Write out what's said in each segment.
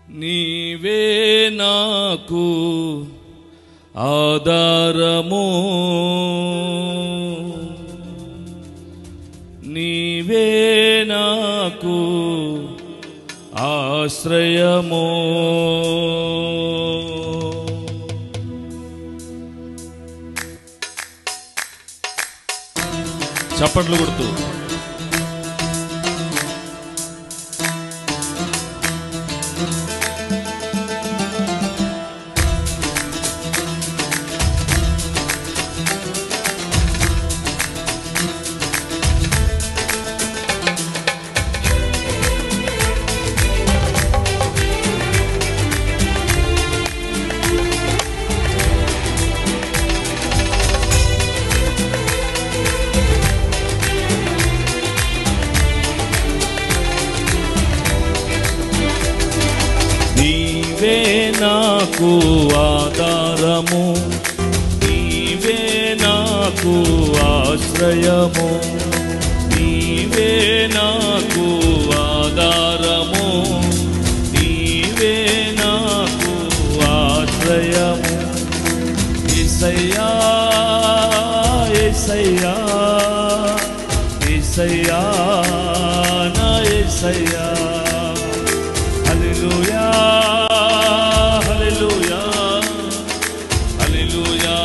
నీవే నాకు ఆధారము, నీవే నాకు ఆశ్రయము. చప్పట్లు కొడుతూ నాకు ఆధారము, నీవే నాకు ఆశ్రయము, నీవే నాకు ఆధారము, నీవే నాకు ఆశ్రయము. యేసయ్యా యేసయ్యా యేసయ్యా నా యేసయ్యా. హల్లెలూయా హల్లెలూయా హల్లెలూయా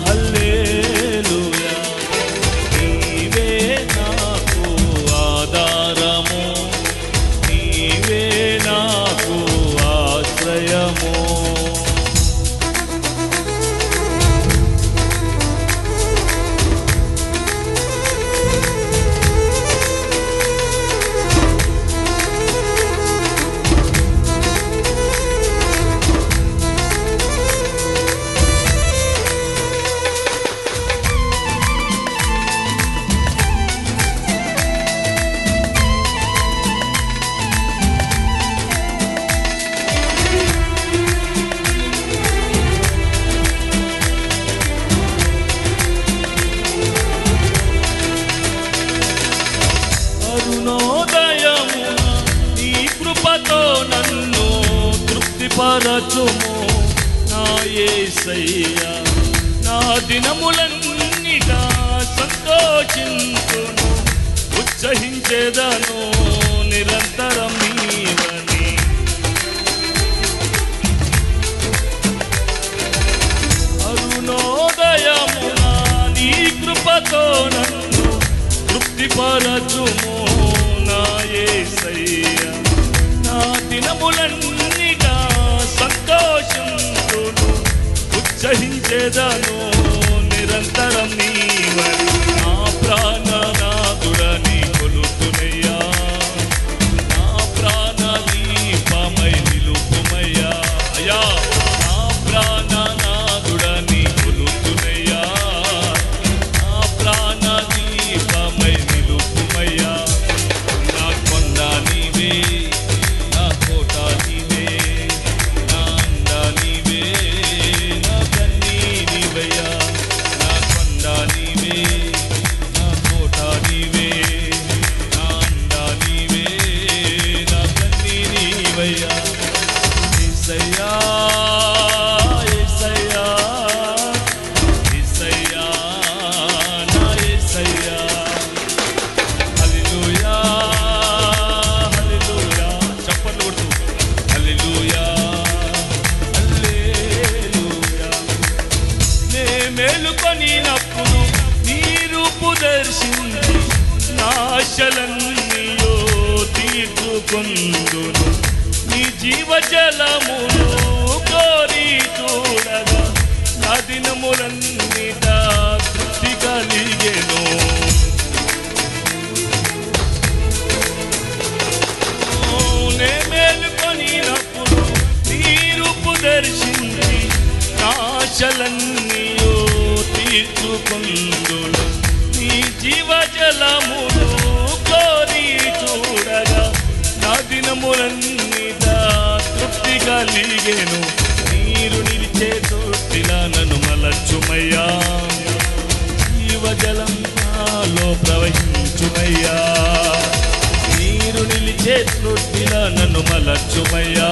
హల్లెలూయా. నీవే నాకు ఆధారము, నీవే నాకు ఆశ్రయము. నన్ను తృప్తిపరచుము నా యేసయ్యా. నా దినములన్నిటా సంతోషించును, ఉత్సహించేదను నిరంతరం నీవని. అరుణోదయమున నీ కృపతో నన్ను తృప్తిపరచుము నా యేసయ్యా. నా దినములన్నిటా సంతోషంతోను, ఉత్సహించేదను నిరంతరం నీవని. నా ప్రాణనాథుడని కొలుతునయ్యా, నా ప్రాణ దీపమై నిలుపుమయ్యా. అయ్యా నా ప్రాణనాథుడని కొలుతునయ్యా, నా ప్రాణ దీపమై నిలుపుమయ్యా. నా కొండ నీవే, నా కోట నీవే, నా అండ నీవే, నా కన్నీ నీవయ్యా. నా కొండ నీవే, నా కోట నీవే, నా అండ నీవే, నా కన్నీ నీవయ్యా. యేసయ్యా యేసయ్యా యేసయ్యా నా యేసయ్యా. హల్లెలూయా హల్లెలూయా. చప్పట్లు కొడుతూ హల్లెలూయా హల్లెలూయా. నే మేలుకొనినప్పుడు నీ రూపు దర్శించి నా ఆశలన్నీయో తీర్చుకొందును. నీ జీవజలమును కోరి చూడగా నా దినములన్నిటా తృప్తి కలిగెను. నే మేలుకొనినప్పుడు నీ రూపు దర్శించి నా ఆశలన్నీయో తీర్చుకొందును. నీ జీవజలమును కోరి చూడగా నా దినములన్నిటా తృప్తి కలిగెను. నీరు నిలిచే తొట్టిలా నన్ను మలచుమయ్యా, జీవజలం నాలో ప్రవహించుమయ్యా. నీ నీరు నిలిచే తృప్తిలా నన్ను మలర్చుమయ్యా,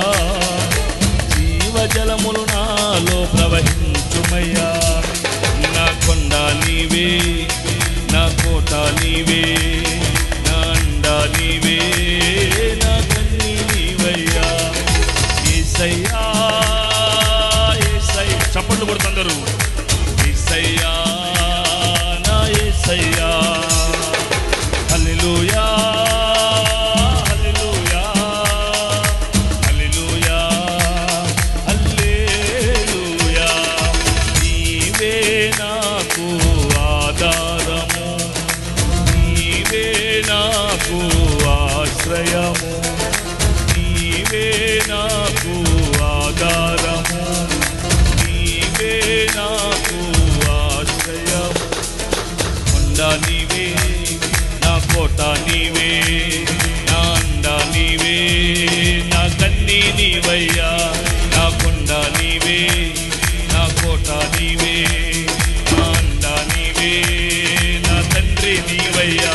జీవజలములు నాలో ప్రవహించుమయ్యా. నా కొండ నీవే, నా కోట నీవే, నా అండ నీవే, నా కన్నీ నీవయ్యా. యేసయ్యా యేసయ్యా, చప్పట్లు కొడుతుందరు. యేసయ్యా నా యేసయ్యా, హల్లెలూయా హల్లెలూయా హల్లెలూయా హల్లెలూయా. నీవే నాకు ఆధారము, నీవే నాకు ఆశ్రయము, నీవే నాకు ఆధారము, నీవే నాకు ఆశ్రయము. కొండ నీవే, నా కోట నీవే, నా అండ నీవే, నా కన్నీ నీవయ్యా. నా కొండ నీవే, నా కోట నీవే, నా అండ నీవే, నా తండ్రి నీవయ్యా.